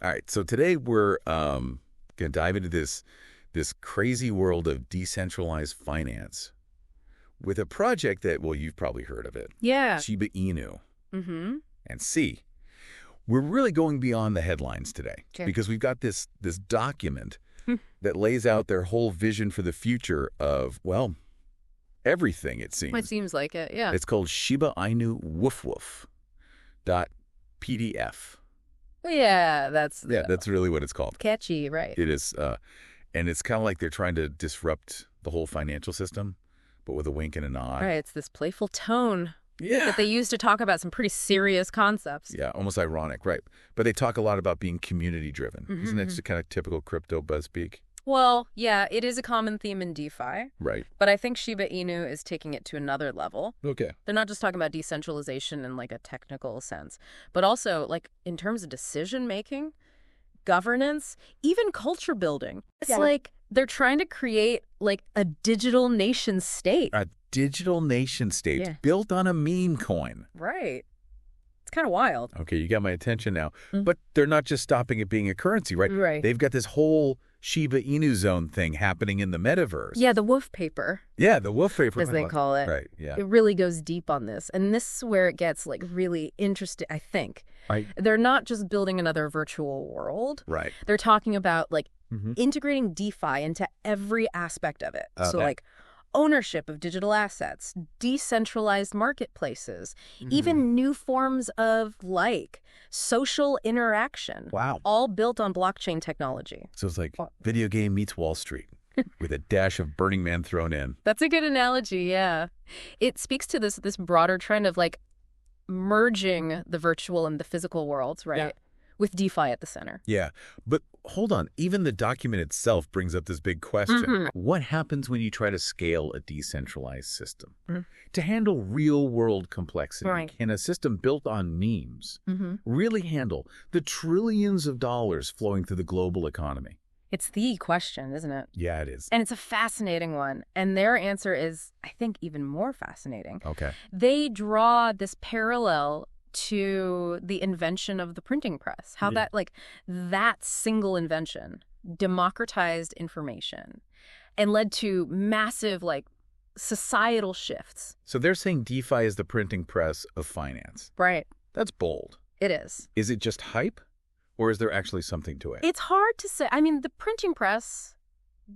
All right, so today we're going to dive into this crazy world of decentralized finance with a project that, well, you've probably heard of it. Yeah. Shiba Inu. Mm-hmm. And C, we're really going beyond the headlines today because we've got this document that lays out their whole vision for the future of, well, everything, it seems. It seems like it, yeah. It's called Shiba Inu Woof Woof .pdf. Yeah, that's really what it's called. Catchy, right? It is, and it's kind of like they're trying to disrupt the whole financial system, but with a wink and a nod. Right, it's this playful tone Yeah. that they use to talk about some pretty serious concepts. Yeah, almost ironic, right? But they talk a lot about being community-driven. Mm-hmm, Isn't that just kind of typical crypto buzzspeak? Well, yeah, it is a common theme in DeFi. Right. But I think Shiba Inu is taking it to another level. Okay. They're not just talking about decentralization in like a technical sense, but also like in terms of decision-making, governance, even culture building. It's like they're trying to create like a digital nation state. A digital nation state built on a meme coin. Right. It's kind of wild. Okay, you got my attention now. But they're not just stopping it being a currency, right? Right. They've got this whole Shiba Inu zone thing happening in the metaverse. Yeah, the Whitepaper. Yeah, the Whitepaper. As they call it. Right, yeah. It really goes deep on this. And this is where it gets like really interesting, I think. Right. They're not just building another virtual world. Right. They're talking about like integrating DeFi into every aspect of it. So like ownership of digital assets, decentralized marketplaces, even new forms of like social interaction. Wow. All built on blockchain technology. So it's like video game meets Wall Street with a dash of Burning Man thrown in. That's a good analogy, yeah. It speaks to this broader trend of like merging the virtual and the physical worlds, right? Yeah. With DeFi at the center. Yeah, but hold on. Even the document itself brings up this big question. What happens when you try to scale a decentralized system? To handle real-world complexity, can a system built on memes really handle the trillions of dollars flowing through the global economy? It's the question, isn't it? Yeah, it is. And it's a fascinating one. And their answer is, I think, even more fascinating. Okay. They draw this parallel to the invention of the printing press. How that single invention democratized information and led to massive societal shifts. So they're saying DeFi is the printing press of finance. Right. That's bold. It is. Is it just hype, or is there actually something to it? It's hard to say. I mean, the printing press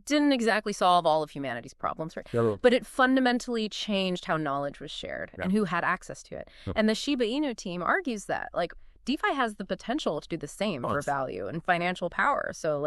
didn't exactly solve all of humanity's problems, right? Yeah. But it fundamentally changed how knowledge was shared and who had access to it. And the Shiba Inu team argues that, DeFi has the potential to do the same for value and financial power. So,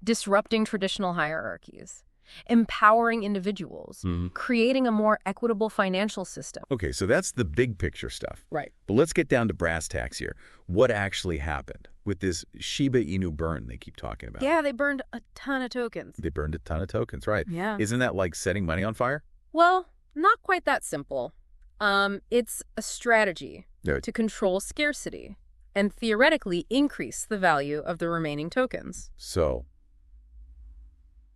disrupting traditional hierarchies, empowering individuals, creating a more equitable financial system. Okay, so that's the big picture stuff. Right. But let's get down to brass tacks here. What actually happened with this Shiba Inu burn they keep talking about? Yeah, they burned a ton of tokens. They burned a ton of tokens, right. Yeah. Isn't that like setting money on fire? Well, not quite that simple. It's a strategy to control scarcity and theoretically increase the value of the remaining tokens. So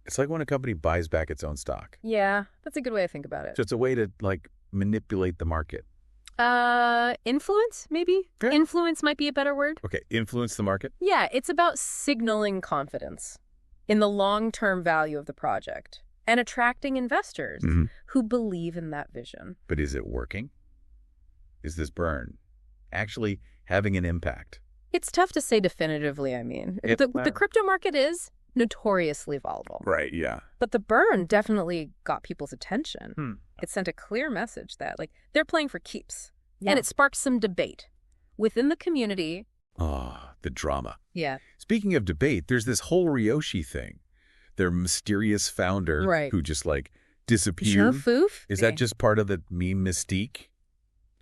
it's like when a company buys back its own stock. Yeah, that's a good way to think about it. So it's a way to manipulate the market. Influence, maybe? Yeah. Influence might be a better word. Okay, influence the market? Yeah, it's about signaling confidence in the long-term value of the project and attracting investors who believe in that vision. But is it working? Is this burn actually having an impact? It's tough to say definitively, I mean. The crypto market is notoriously volatile. Right, yeah. But the burn definitely got people's attention. It sent a clear message that, they're playing for keeps. Yeah. And it sparked some debate within the community. Oh, the drama. Yeah. Speaking of debate, there's this whole Ryoshi thing. Their mysterious founder who just, disappeared. Is that just part of the meme mystique?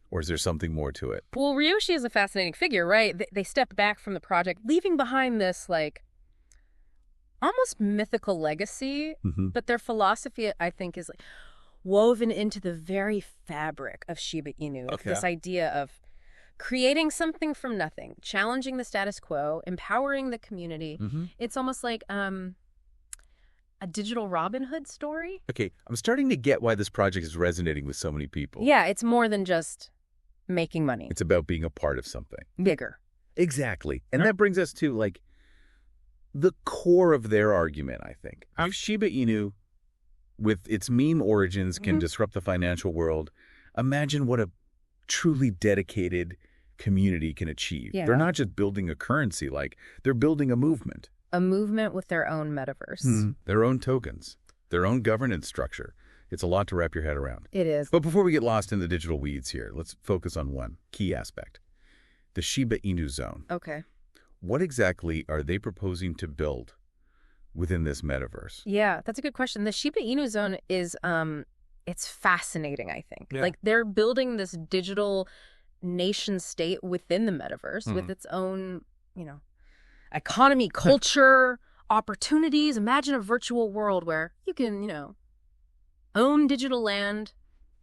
Or is there something more to it? Well, Ryoshi is a fascinating figure, right? They stepped back from the project, leaving behind this, almost mythical legacy. But their philosophy, I think, is woven into the very fabric of Shiba Inu. Okay. This idea of creating something from nothing, challenging the status quo, empowering the community. It's almost like a digital Robin Hood story. Okay, I'm starting to get why this project is resonating with so many people. Yeah, it's more than just making money. It's about being a part of something. Bigger. Exactly. And that brings us to, like, the core of their argument, I think. If Shiba Inu, with its meme origins, can disrupt the financial world, imagine what a truly dedicated community can achieve. Yeah. They're not just building a currency, like, they're building a movement. A movement with their own metaverse. Their own tokens, their own governance structure. It's a lot to wrap your head around. It is. But before we get lost in the digital weeds here, let's focus on one key aspect. The Shiba Inu zone. Okay. What exactly are they proposing to build within this metaverse? Yeah, that's a good question. The Shiba Inu zone is, it's fascinating, I think. Yeah. Like, they're building this digital nation state within the metaverse with its own, economy, culture, opportunities. Imagine a virtual world where you can, own digital land,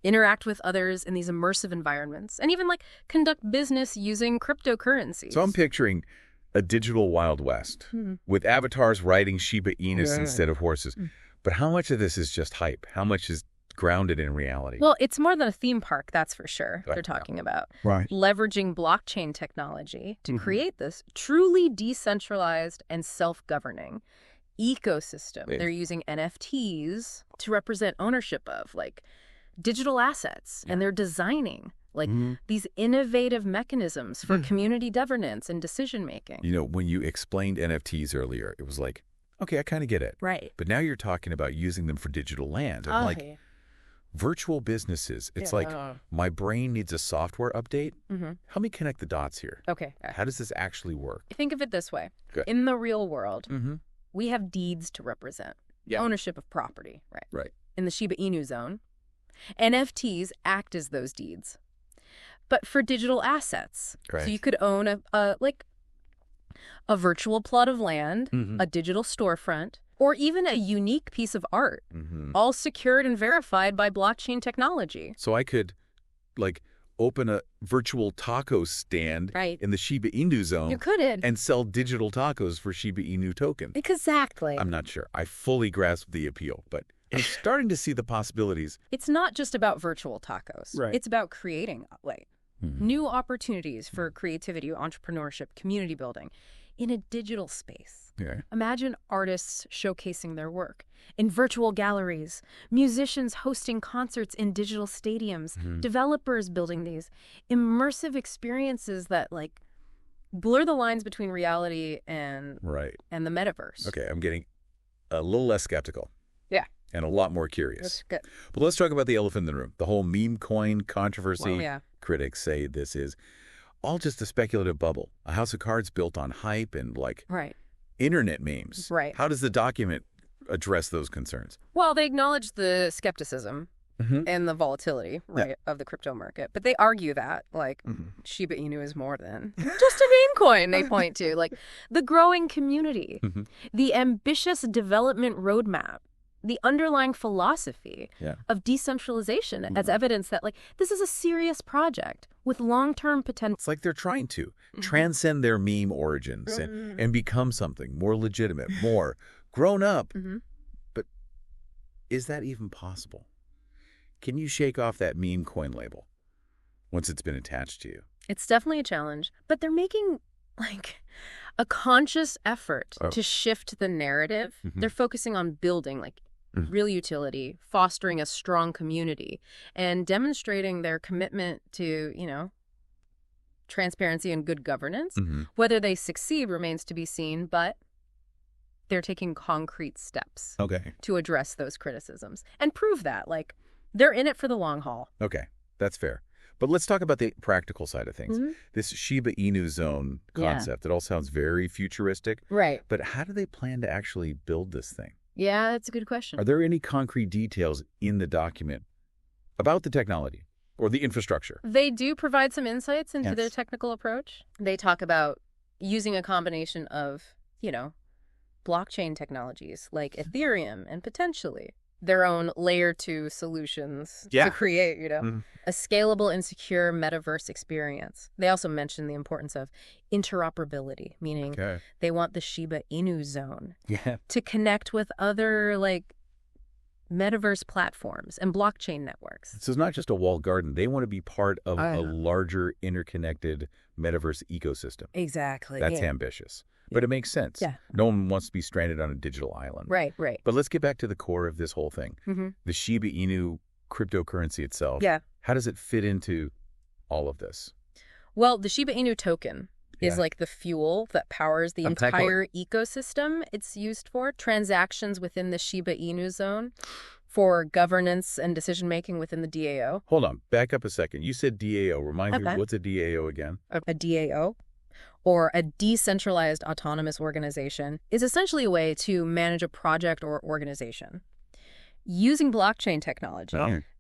interact with others in these immersive environments, and even, like, conduct business using cryptocurrencies. So I'm picturing a digital Wild West with avatars riding Shiba Inus instead of horses. But how much of this is just hype? How much is grounded in reality? Well, it's more than a theme park, that's for sure, they're talking about. Right. Leveraging blockchain technology to create this truly decentralized and self-governing ecosystem. They're using NFTs to represent ownership of, like, digital assets, and they're designing, like, these innovative mechanisms for community governance and decision-making. When you explained NFTs earlier, it was like, okay, I kind of get it. Right. But now you're talking about using them for digital land. And like, virtual businesses, it's like, my brain needs a software update. Help me connect the dots here. Okay. How does this actually work? Think of it this way. Good. In the real world, we have deeds to represent ownership of property, right? Right. In the Shiba Inu zone, NFTs act as those deeds, but for digital assets. Right. So you could own a virtual plot of land, a digital storefront, or even a unique piece of art, all secured and verified by blockchain technology. So I could, like, open a virtual taco stand in the Shiba Inu zone. You could. And sell digital tacos for Shiba Inu tokens. Exactly. I'm not sure. I fully grasp the appeal, but I'm starting to see the possibilities. It's not just about virtual tacos. Right. It's about creating, like, new opportunities for creativity, entrepreneurship, community building in a digital space. Yeah. Imagine artists showcasing their work in virtual galleries, musicians hosting concerts in digital stadiums, developers building these immersive experiences that, like, blur the lines between reality and the metaverse. Okay, I'm getting a little less skeptical. Yeah. And a lot more curious. That's good. But let's talk about the elephant in the room, the whole meme coin controversy. Well, yeah. Critics say this is all just a speculative bubble, a house of cards built on hype and, like, internet memes. Right. How does the document address those concerns? Well, they acknowledge the skepticism and the volatility of the crypto market. But they argue that, like, Shiba Inu is more than just a meme coin, they point to. Like, the growing community, the ambitious development roadmap, the underlying philosophy of decentralization as evidence that, like, this is a serious project with long-term potential. It's like they're trying to transcend their meme origins and become something more legitimate, more grown up. But is that even possible? Can you shake off that meme coin label once it's been attached to you? It's definitely a challenge, but they're making, like, a conscious effort to shift the narrative. They're focusing on building, like, real utility, fostering a strong community, and demonstrating their commitment to, transparency and good governance. Whether they succeed remains to be seen, but they're taking concrete steps to address those criticisms and prove that, like, they're in it for the long haul. Okay, that's fair. But let's talk about the practical side of things. This Shiba Inu zone concept, it all sounds very futuristic. Right. But how do they plan to actually build this thing? Yeah, that's a good question. Are there any concrete details in the document about the technology or the infrastructure? They do provide some insights into their technical approach. They talk about using a combination of, blockchain technologies like Ethereum and potentially their own layer 2 solutions to create, a scalable and secure metaverse experience. They also mention the importance of interoperability, meaning they want the Shiba Inu zone to connect with other, like, metaverse platforms, and blockchain networks. So it's not just a walled garden. They want to be part of a larger, interconnected metaverse ecosystem. Exactly. That's ambitious. But it makes sense. Yeah. No one wants to be stranded on a digital island. Right, right. But let's get back to the core of this whole thing. The Shiba Inu cryptocurrency itself. Yeah. How does it fit into all of this? Well, the Shiba Inu token is like the fuel that powers the entire ecosystem it's used for. Transactions within the Shiba Inu zone for governance and decision-making within the DAO. Hold on. Back up a second. You said DAO. Remind me, what's a DAO again? A DAO, or a decentralized autonomous organization, is essentially a way to manage a project or organization. Using blockchain technology,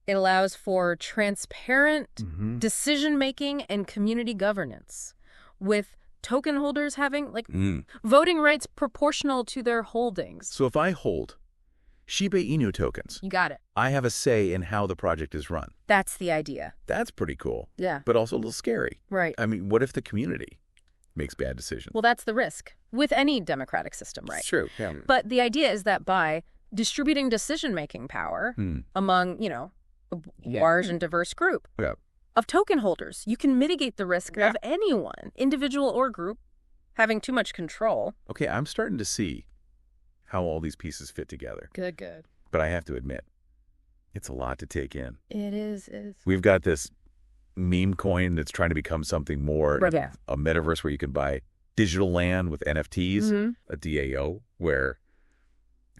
it allows for transparent decision-making and community governance, with token holders having voting rights proportional to their holdings. So if I hold Shiba Inu tokens, You got it. I have a say in how the project is run. That's the idea. That's pretty cool. Yeah. But also a little scary. Right. I mean, what if the community makes bad decisions? Well, that's the risk with any democratic system, right? It's true. Yeah. But the idea is that by distributing decision-making power among, a large and diverse group of token holders, you can mitigate the risk of anyone, individual or group, having too much control. Okay, I'm starting to see how all these pieces fit together. Good, good. But I have to admit, it's a lot to take in. It is. We've got this meme coin that's trying to become something more, a metaverse where you can buy digital land with NFTs, a DAO where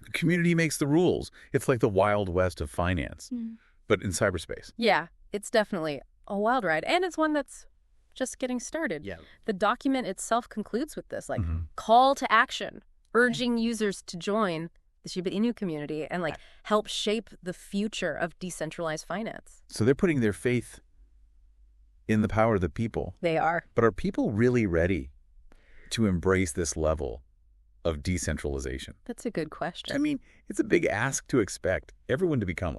the community makes the rules. It's like the Wild West of finance, but in cyberspace. Yeah, it's definitely a wild ride, and it's one that's just getting started. Yeah. The document itself concludes with this, call to action, urging users to join the Shiba Inu community and help shape the future of decentralized finance. So they're putting their faith in the power of the people. They are. But are people really ready to embrace this level of decentralization? That's a good question. I mean, it's a big ask to expect everyone to become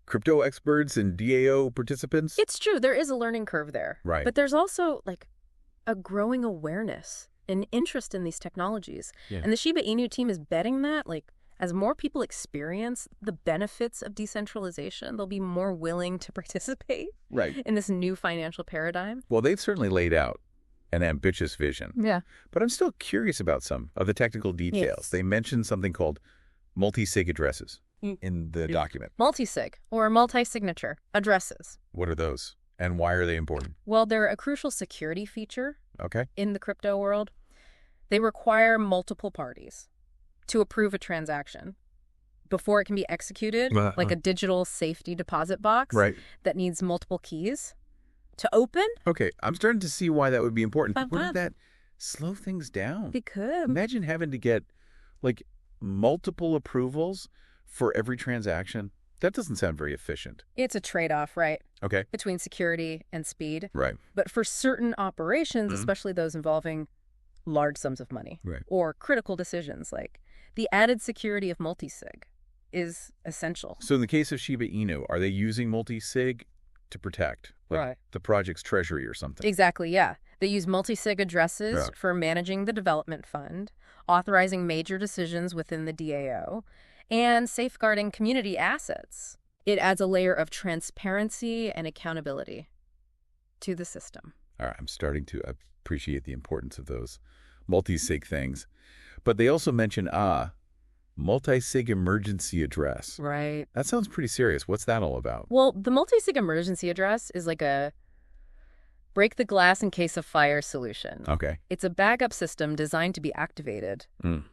crypto experts and DAO participants. It's true. There is a learning curve there. Right. But there's also a growing awareness and interest in these technologies. Yeah. And the Shiba Inu team is betting that as more people experience the benefits of decentralization, they'll be more willing to participate in this new financial paradigm. Well, they've certainly laid out an ambitious vision. Yeah. But I'm still curious about some of the technical details. Yes. They mentioned something called multi-sig addresses in the document. Multi-sig, or multi-signature addresses. What are those? And why are they important? Well, they're a crucial security feature in the crypto world. They require multiple parties to approve a transaction before it can be executed, like a digital safety deposit box that needs multiple keys to open. Okay, I'm starting to see why that would be important. Wouldn't that slow things down? It could. Imagine having to get multiple approvals for every transaction. That doesn't sound very efficient. It's a trade-off, right? Okay. Between security and speed. Right. But for certain operations, especially those involving large sums of money or critical decisions, the added security of multi-sig is essential. So in the case of Shiba Inu, are they using multi-sig to protect the project's treasury or something? Exactly, yeah. They use multi-sig addresses for managing the development fund, authorizing major decisions within the DAO, and safeguarding community assets. It adds a layer of transparency and accountability to the system. All right, I'm starting to appreciate the importance of those multi-sig things. But they also mention multi-sig emergency address. Right. That sounds pretty serious. What's that all about? Well, the multi-sig emergency address is a break the glass in case of fire solution. Okay. It's a backup system designed to be activated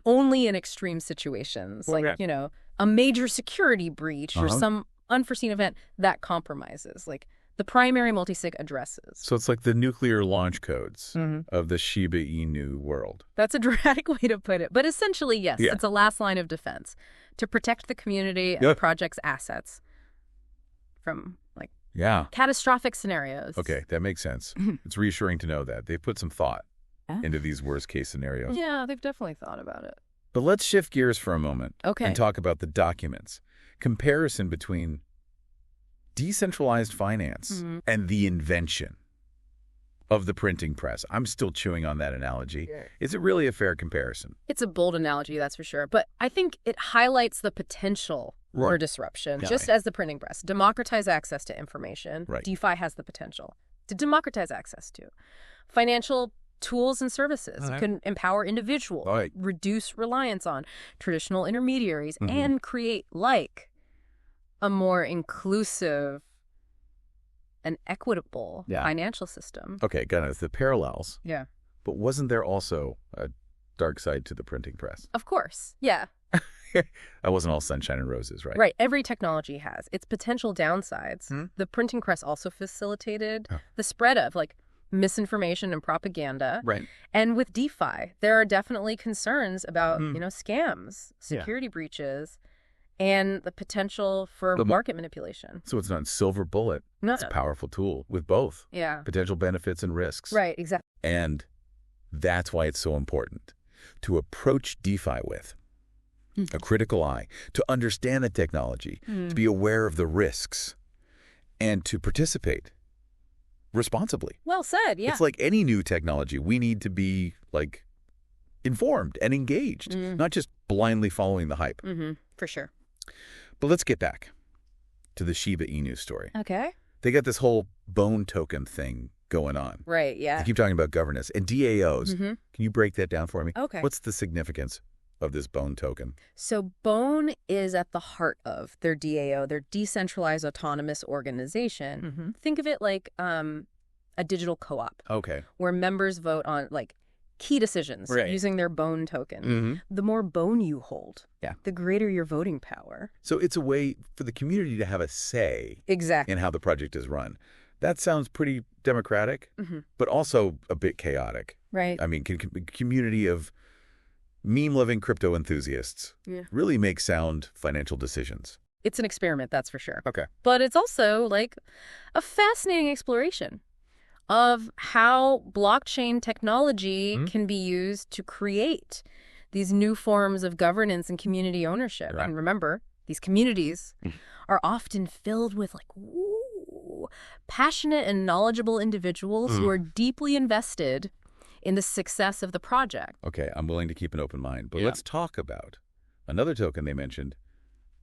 only in extreme situations, a major security breach or some unforeseen event that compromises, the primary multi-sig addresses. So it's like the nuclear launch codes of the Shiba Inu world. That's a dramatic way to put it. But essentially, yes, it's a last line of defense to protect the community and the project's assets from catastrophic scenarios. Okay, that makes sense. It's reassuring to know that. They've put some thought into these worst case scenarios. Yeah, they've definitely thought about it. But let's shift gears for a moment and talk about the documents. Comparison between decentralized finance and the invention of the printing press. I'm still chewing on that analogy. Yeah. Is it really a fair comparison? It's a bold analogy, that's for sure. But I think it highlights the potential for disruption, just as the printing press. Democratize access to information. Right. DeFi has the potential to democratize access to financial tools and services. It can empower individuals, reduce reliance on traditional intermediaries, and create, a more inclusive and equitable financial system. Okay, got it. The parallels. Yeah. But wasn't there also a dark side to the printing press? Of course. Yeah. That wasn't all sunshine and roses, right? Right. Every technology has its potential downsides. The printing press also facilitated the spread of misinformation and propaganda. Right. And with DeFi, there are definitely concerns about, scams, security breaches, and the potential for market manipulation. So it's not a silver bullet. No. It's a powerful tool with both. Yeah. Potential benefits and risks. Right, exactly. And that's why it's so important to approach DeFi with a critical eye, to understand the technology, to be aware of the risks, and to participate responsibly. Well said, yeah. It's like any new technology. We need to be, informed and engaged, not just blindly following the hype. For sure. But let's get back to the Shiba Inu story. Okay. They got this whole bone token thing going on. Right, yeah. They keep talking about governance and DAOs. Can you break that down for me? Okay. What's the significance of this bone token? So Bone is at the heart of their DAO, their decentralized autonomous organization. Think of it like a digital co-op. Okay. Where members vote on key decisions using their Bone token. The more Bone you hold, the greater your voting power. So it's a way for the community to have a say in how the project is run. That sounds pretty democratic, but also a bit chaotic. Right. I mean, community of meme-loving crypto enthusiasts really make sound financial decisions. It's an experiment, that's for sure. Okay. But it's also a fascinating exploration of how blockchain technology can be used to create these new forms of governance and community ownership. Right. And remember, these communities are often filled with passionate and knowledgeable individuals who are deeply invested in the success of the project. Okay, I'm willing to keep an open mind, but let's talk about another token they mentioned,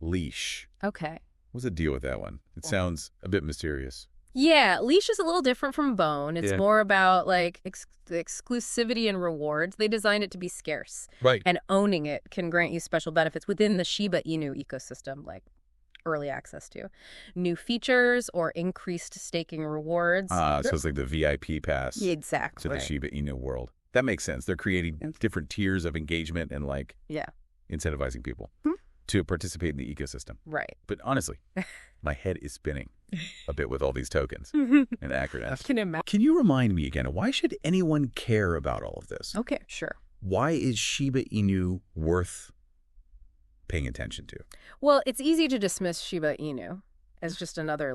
Leash. Okay. What's the deal with that one? It sounds a bit mysterious. Yeah, Leash is a little different from Bone. It's more about exclusivity and rewards. They designed it to be scarce. Right. And owning it can grant you special benefits within the Shiba Inu ecosystem, early access to new features or increased staking rewards. So it's like the VIP pass exactly. to the Shiba Inu world. That makes sense. They're creating different tiers of engagement and incentivizing people to participate in the ecosystem. Right. But honestly, my head is spinning a bit with all these tokens and acronyms. Can you remind me again, why should anyone care about all of this? Okay, sure. Why is Shiba Inu worth paying attention to? Well, it's easy to dismiss Shiba Inu as just another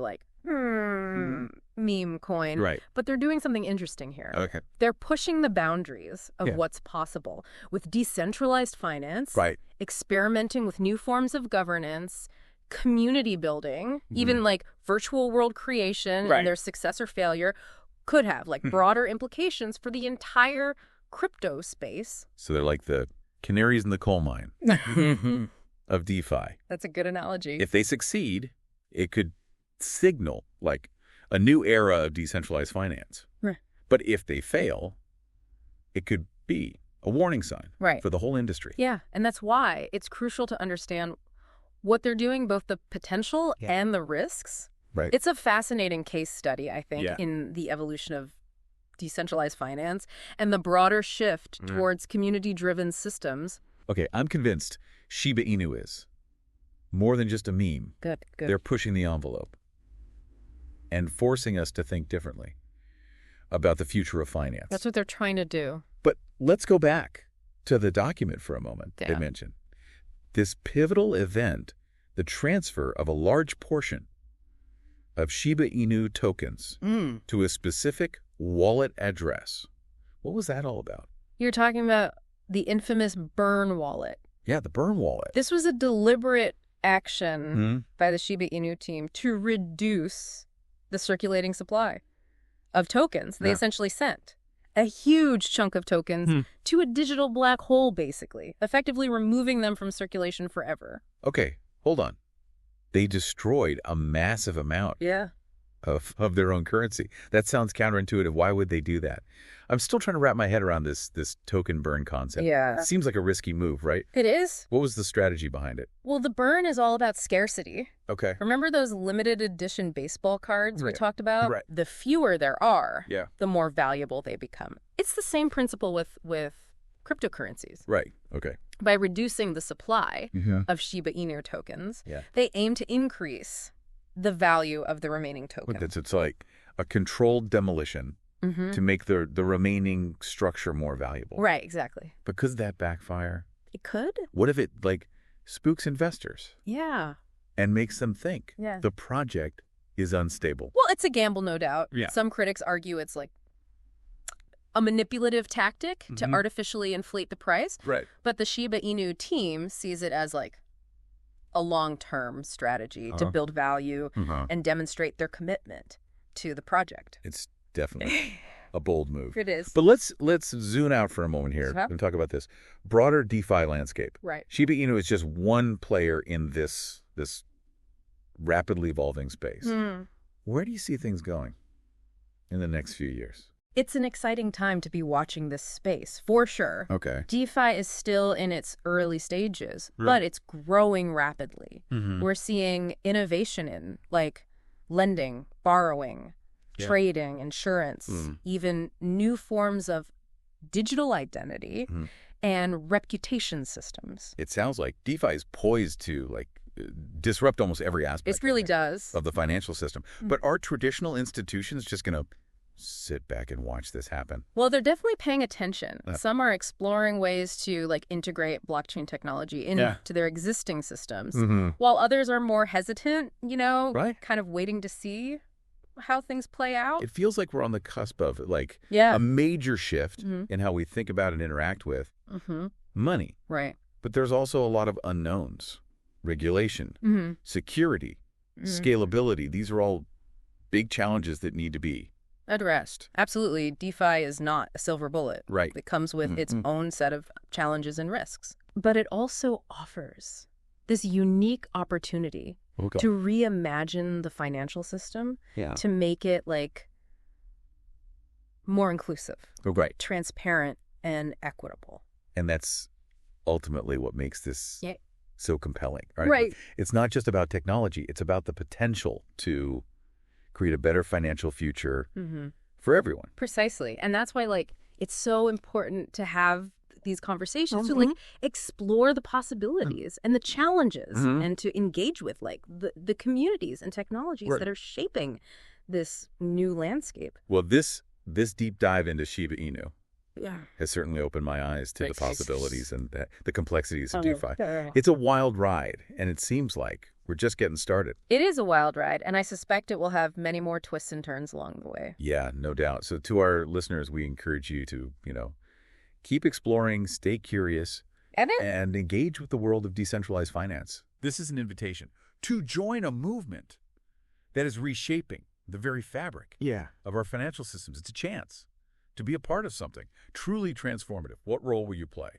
meme coin. Right. But they're doing something interesting here. Okay. They're pushing the boundaries of what's possible with decentralized finance, experimenting with new forms of governance, community building, even virtual world creation and their success or failure could have broader implications for the entire crypto space. So they're like the canaries in the coal mine of DeFi. That's a good analogy. If they succeed, it could signal a new era of decentralized finance. Right. But if they fail, it could be a warning sign for the whole industry. Yeah, and that's why it's crucial to understand what they're doing, both the potential and the risks. Right. It's a fascinating case study, I think, in the evolution of decentralized finance and the broader shift towards community-driven systems. Okay, I'm convinced Shiba Inu is more than just a meme. Good. They're pushing the envelope and forcing us to think differently about the future of finance. That's what they're trying to do. But let's go back to the document for a moment they mentioned. This pivotal event, the transfer of a large portion of Shiba Inu tokens to a specific wallet address. What was that all about? You're talking about the infamous burn wallet. Yeah, the burn wallet. This was a deliberate action by the Shiba Inu team to reduce the circulating supply of tokens. They essentially sent a huge chunk of tokens to a digital black hole, basically, effectively removing them from circulation forever. Okay, hold on. They destroyed a massive amount of their own currency. That sounds counterintuitive. Why would they do that? I'm still trying to wrap my head around this token burn concept. Yeah. Seems like a risky move, right? It is. What was the strategy behind it? Well, the burn is all about scarcity. Okay. Remember those limited edition baseball cards we talked about? Right. The fewer there are, Yeah. the more valuable they become. It's the same principle with cryptocurrencies. Right. Okay. By reducing the supply of Shiba Inu tokens, they aim to increase the value of the remaining tokens. It's like a controlled demolition to make the remaining structure more valuable. Right, exactly. But could that backfire? It could. What if it, spooks investors? Yeah. And makes them think Yeah. the project is unstable? Well, it's a gamble, no doubt. Yeah. Some critics argue it's like a manipulative tactic to artificially inflate the price. Right. But the Shiba Inu team sees it as like a long-term strategy to build value and demonstrate their commitment to the project. It's definitely a bold move. It is. But let's zoom out for a moment here and talk about this broader DeFi landscape. Right. Shiba Inu is just one player in this rapidly evolving space. Where do you see things going in the next few years? It's an exciting time to be watching this space, for sure. Okay. DeFi is still in its early stages, but it's growing rapidly. We're seeing innovation in, like, lending, borrowing, trading, insurance, even new forms of digital identity and reputation systems. It sounds like DeFi is poised to, disrupt almost every aspect. It really does. Of the financial system. But are traditional institutions just going to sit back and watch this happen? Well, they're definitely paying attention. Some are exploring ways to integrate blockchain technology into their existing systems, while others are more hesitant, kind of waiting to see how things play out. It feels like we're on the cusp of a major shift in how we think about and interact with money. Right. But there's also a lot of unknowns. Regulation, security, scalability. These are all big challenges that need to be addressed. Absolutely. DeFi is not a silver bullet. Right. It comes with its own set of challenges and risks. But it also offers this unique opportunity to reimagine the financial system, to make it more inclusive, transparent, and equitable. And that's ultimately what makes this so compelling. Right? Right. It's not just about technology. It's about the potential to create a better financial future for everyone. Precisely. And that's why it's so important to have these conversations to explore the possibilities and the challenges and to engage with the communities and technologies that are shaping this new landscape. Well, this deep dive into Shiba Inu has certainly opened my eyes to the possibilities and the complexities of DeFi. It's a wild ride, and it seems like we're just getting started. It is a wild ride, and I suspect it will have many more twists and turns along the way. Yeah, no doubt. So to our listeners, we encourage you to, keep exploring, stay curious, and engage with the world of decentralized finance. This is an invitation to join a movement that is reshaping the very fabric of our financial systems. It's a chance to be a part of something truly transformative. What role will you play?